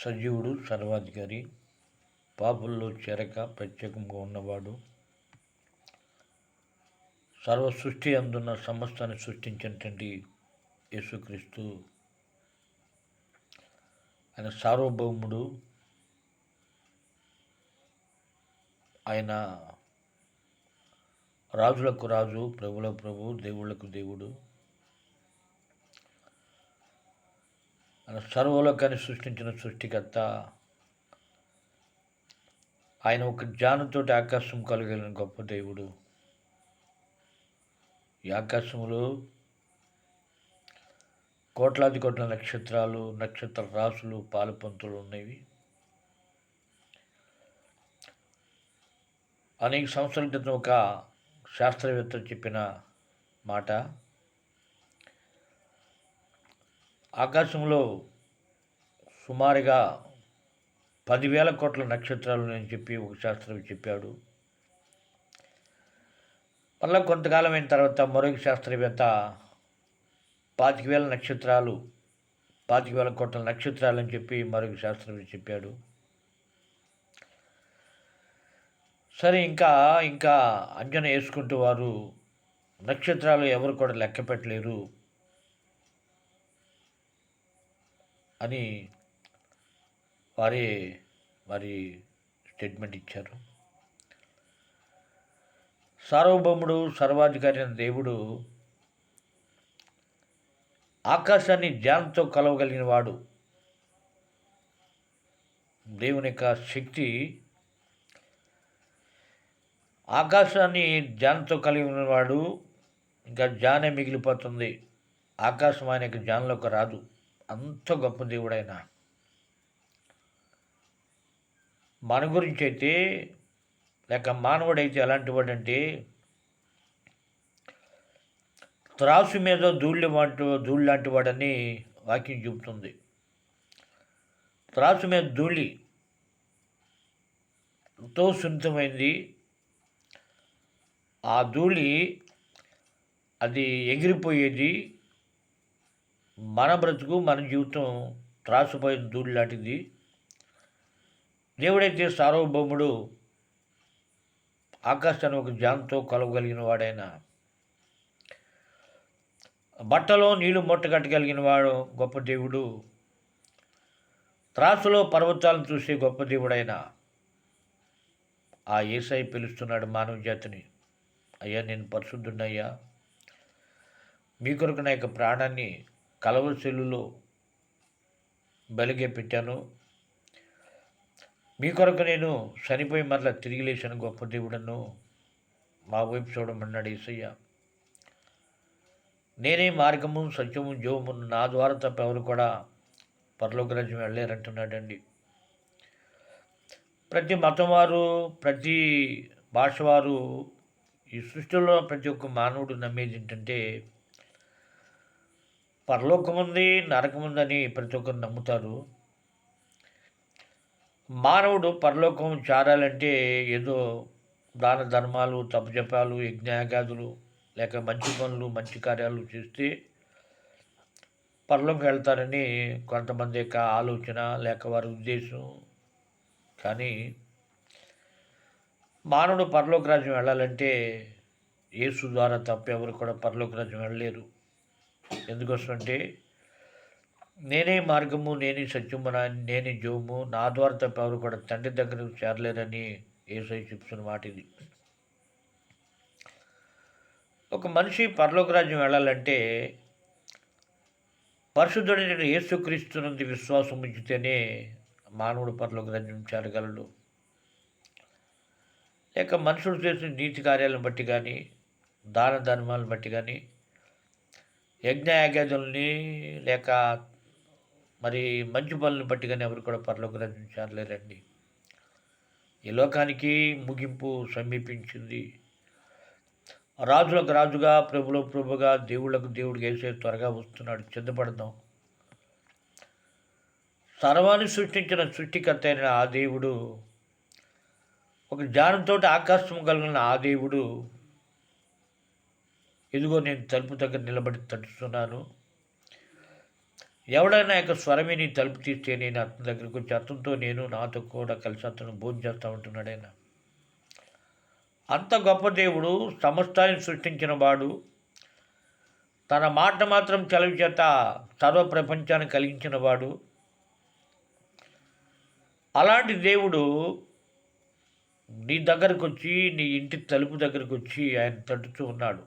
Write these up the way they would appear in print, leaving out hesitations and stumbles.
సజీవుడు, సర్వాధికారి, పాపుల్లో చేరక ప్రత్యేకంగా ఉన్నవాడు, సర్వ సృష్టి అందున్న సమస్తాన్ని సృష్టించినటువంటి యేసుక్రీస్తు ఆయన సార్వభౌముడు. ఆయన రాజులకు రాజు, ప్రభుల ప్రభు, దేవుళ్లకు దేవుడు. ఆయన సర్వలోకాన్ని సృష్టించిన సృష్టికర్త. ఆయన ఒక జ్ఞానంతోటి ఆకాశం కలగలిగిన గొప్ప దేవుడు. ఈ ఆకాశంలో కోట్లాది కోట్ల నక్షత్రాలు, నక్షత్ర రాసులు, పాలుపంతులు ఉన్నవి. అనేక సంవత్సరాల క్రితం ఒక శాస్త్రవేత్త చెప్పిన మాట, ఆకాశంలో సుమారుగా 10,000 కోట్ల నక్షత్రాలు అని చెప్పి ఒక శాస్త్రవేత్త చెప్పాడు. మళ్ళీ కొంతకాలం అయిన తర్వాత మరొక శాస్త్రవేత్త 25,000 నక్షత్రాలు, 25,000 కోట్ల నక్షత్రాలు అని చెప్పి మరొక శాస్త్రవేత్త చెప్పాడు. సరే, ఇంకా అంచనా వేసుకుంటూ వారు నక్షత్రాలు ఎవరు కూడా లెక్క పెట్టలేరు అని వారి స్టేట్మెంట్ ఇచ్చారు. సార్వభౌముడు, సర్వాధికారి అయిన దేవుడు ఆకాశాన్ని జ్ఞానంతో కలవగలిగిన వాడు. దేవుని యొక్క శక్తి ఆకాశాన్ని జ్ఞానంతో కలిగిన వాడు. ఇంకా జ్ఞానే మిగిలిపోతుంది. ఆకాశం ఆయన యొక్క జ్ఞానంలోకి రాదు. అంత గొప్ప దేవుడైన మన గురించి అయితే, లేక మానవుడైతే ఎలాంటి వాడంటే, త్రాసు మీద ధూళి లాంటి వాడని వాక్యం చెబుతుంది. త్రాసు మీద ధూళి ఎంతో సున్నితమైంది. ఆ ధూళి అది ఎగిరిపోయేది. మన బ్రతుకు, మన జీవితం త్రాసుపోయిన ధూళి లాంటిది. దేవుడైతే సార్వభౌముడు, ఆకాశాన్ని ఒక జ్ఞానంతో కలవగలిగిన వాడైన, బట్టలో నీళ్లు మూటగట్టగలిగిన వాడు గొప్ప దేవుడు. త్రాసులో పర్వతాలను చూసే గొప్ప దేవుడైన ఆ యేసయ్య పిలుస్తున్నాడు మానవ జాతిని. అయ్యా, నేను పరిశుద్ధున్నయ్యా, మీ కొరకు నా యొక్క ప్రాణాన్ని కలవరి సెల్లులో బలిగే పెట్టాను. మీ కొరకు నేను చనిపోయి మరలా తిరిగి లేచిన గొప్ప దేవుడను మా వైపు చూడమన్నాడు యేసయ్య. నేనే మార్గము, సత్యము, జీవము, నా ద్వారా తప్ప ఎవరు కూడా పరలోక రాజ్యం వెళ్ళారంటున్నాడండి. ప్రతి మతం వారు, ప్రతి భాష వారు, ఈ సృష్టిలో ప్రతి ఒక్క మానవుడు నమ్మేది ఏంటంటే, పరలోకం ఉంది, నరకం ఉందని ప్రతి ఒక్కరు నమ్ముతారు. మానవుడు పరలోకం చేరాలంటే ఏదో దాన ధర్మాలు, తపజపాలు, యజ్ఞయాగాదులు, లేక మంచి పనులు, మంచి కార్యాలు చేస్తే పరలోకం వెళ్తారని కొంతమంది యొక్క ఆలోచన, లేక వారి ఉద్దేశం. కానీ మానవుడు పరలోక రాజ్యం వెళ్ళాలంటే యేసు ద్వారా తప్ప ఎవరు కూడా పరలోక రాజ్యం వెళ్ళలేరు. ఎందుకోసమంటే, నేనే మార్గము, నేనే సత్యము, నేనే జీవము, నా ద్వారా తప్ప ఎవరు కూడా తండ్రి దగ్గరకు చేరలేరని యేసయ్య చెప్తున్న మాట ఇది. ఒక మనిషి పరలోక రాజ్యం వెళ్ళాలంటే పరిశుద్ధుడైన యేసుక్రీస్తునందు విశ్వాసం ఉంచితేనే మానవుడు పరలోక రాజ్యం చేరగలడు. లేక మనుషులు చేసిన నీతి కార్యాలను బట్టి కానీ, దాన ధర్మాలను బట్టి కానీ, యజ్ఞయాగాదుల్ని లేక మరి మంచి పనులను బట్టి కానీ ఎవరు కూడా పరలోక రాజ్యం చేరలేరండి. ఈ లోకానికి ముగింపు సమీపించింది. రాజులకు రాజుగా, ప్రభులకు ప్రభుగా, దేవుళ్లకు దేవుడికి వేసే త్వరగా వస్తున్నాడు. సిద్ధపడదాం. సర్వాన్ని సృష్టించిన సృష్టికర్త అయిన ఆ దేవుడు, ఒక జ్ఞానంతో ఆకాశం కలిగిన ఆ దేవుడు, ఇదిగో నేను తలుపు దగ్గర నిలబడి తట్టుతున్నాను. ఎవడైనా యొక్క స్వరమిని తలుపు తీస్తే నేను అతని దగ్గరికి వచ్చి అతనితో నేను నాతో కూడా కలిసి అతను భోజనం చేస్తూ ఉంటున్నాడు ఆయన. అంత గొప్ప దేవుడు, సమస్తాన్ని సృష్టించిన వాడు, తన మాట మాత్రం చలవి చేత సర్వ ప్రపంచాన్ని కలిగించిన వాడు. అలాంటి దేవుడు నీ దగ్గరకు వచ్చి, నీ ఇంటి తలుపు దగ్గరకు వచ్చి ఆయన తట్టుతూ ఉన్నాడు.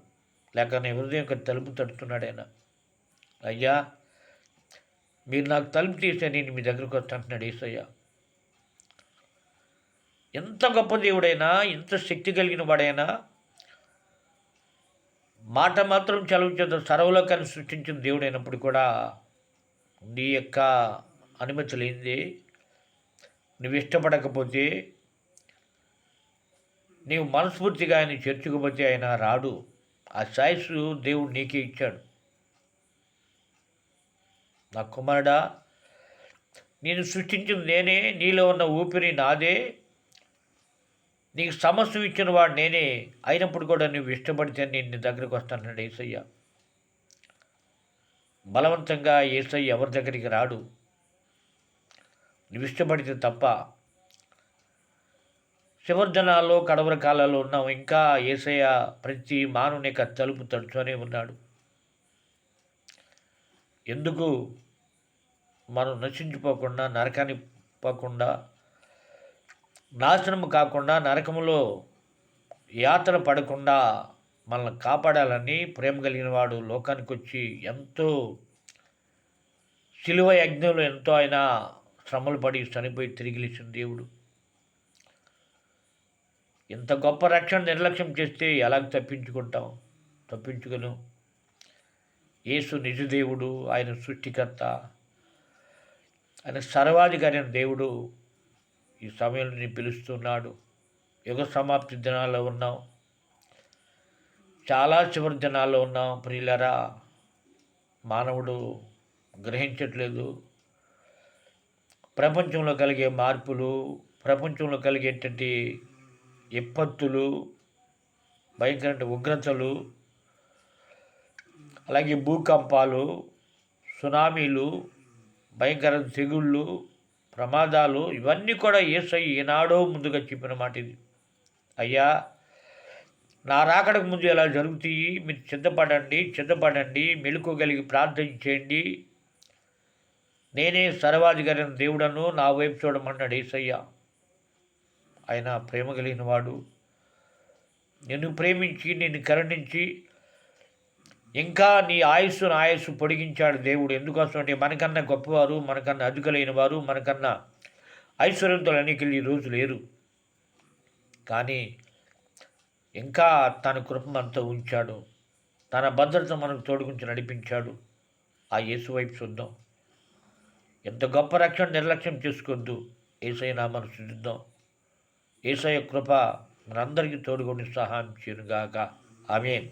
లేక నీ హృదయం యొక్క తలుపు తడుతున్నాడు ఆయన. అయ్యా, మీరు నాకు తలుపు తీస్తే నేను మీ దగ్గరకు వస్తాంటున్నాడు యేసయ్య. ఎంత గొప్ప దేవుడైనా, ఎంత శక్తి కలిగిన వాడైనా, మాట మాత్రం చలవు చేత సర్వలోకాన్ని సృష్టించిన దేవుడైనప్పుడు కూడా నీ యొక్క అనుమతి లేనిదే, నువ్వు ఇష్టపడకపోతే, నీవు మనస్ఫూర్తిగా ఆయన చేర్చుకోపోతే ఆయన రాడు. ఆ ఛాయిస్ దేవుడు నీకే ఇచ్చాడు. నా కుమారుడా, నేను సృష్టించింది నేనే, నీలో ఉన్న ఊపిరి నాదే, నీకు సమస్య ఇచ్చిన వాడు నేనే, అయినప్పుడు కూడా నువ్వు ఇష్టపడితే నేను నీ దగ్గరికి వస్తానన్నాడు యేసయ్య. బలవంతంగా యేసయ్య ఎవరి దగ్గరికి రాడు, నువ్వు ఇష్టపడితే తప్ప. చివరి దినాల్లో, కడవరి కాలాల్లో ఉన్నాం. ఇంకా యేసయ్య ప్రతి మానవుని యొక్క తలుపు తడుతూనే ఉన్నాడు. ఎందుకు? మనం నశించిపోకుండా, నరకానికి పోకుండా, నాశనం కాకుండా, నరకములో యాతన పడకుండా మనల్ని కాపాడాలని ప్రేమ కలిగిన వాడు లోకానికి వచ్చి ఎంతో శిలువ యజ్ఞంలో ఎంతో ఆయన శ్రమలు పడి చనిపోయి తిరిగి లేచిన దేవుడు. ఇంత గొప్ప రక్షణ నిర్లక్ష్యం చేస్తే ఎలాగ తప్పించుకోను? యేసు నిజదేవుడు, ఆయన సృష్టికర్త, ఆయన సర్వాధికారి అయిన దేవుడు ఈ సమయంలో నేను పిలుస్తున్నాడు. యుగ సమాప్తి దినాల్లో ఉన్నాం, చాలా చివరి దినాల్లో ఉన్నాం. ప్రియులరా, మానవుడు గ్రహించట్లేదు. ప్రపంచంలో కలిగే మార్పులు, ప్రపంచంలో కలిగేటువంటి విపత్తులు, భయంకరమైన ఉగ్రతలు, అలాగే భూకంపాలు, సునామీలు, భయంకర తెగుళ్ళు, ప్రమాదాలు, ఇవన్నీ కూడా యేసయ్య ఈనాడో ముందుగా చెప్పిన మాట ఇది. అయ్యా, నా రాకడకు ముందు ఎలా జరుగుతాయి, మీరు సిద్ధపడండి, మెలుకోగలిగి ప్రార్థన చేయండి, నేనే సర్వాధికారి దేవుడను, నా వైపు చూడమన్నాడు యేసయ్య. ఆయన ప్రేమ కలిగిన వాడు, నిన్ను ప్రేమించి, నిన్ను కరుణించి, ఇంకా నీ ఆయుస్సు పొడిగించాడు దేవుడు. ఎందుకోసం అంటే మనకన్నా గొప్పవారు, మనకన్నా అధికులైన వారు, మనకన్నా ఐశ్వర్యంతో అనేకలు ఈరోజు లేరు. కానీ ఇంకా తన కృప అంతా ఉంచాడు, తన భద్రత మనకు తోడుగుంచి నడిపించాడు. ఆ యేసు వైపు చూద్దాం. ఎంత గొప్ప రక్షణ నిర్లక్ష్యం చేసుకోవద్దు. యేసయ్య నామమున స్తుతిద్దాం. యేసయ్య కృప మనందరికీ తోడుగుండి సహాయం చేయనుగాక. ఆమేన్.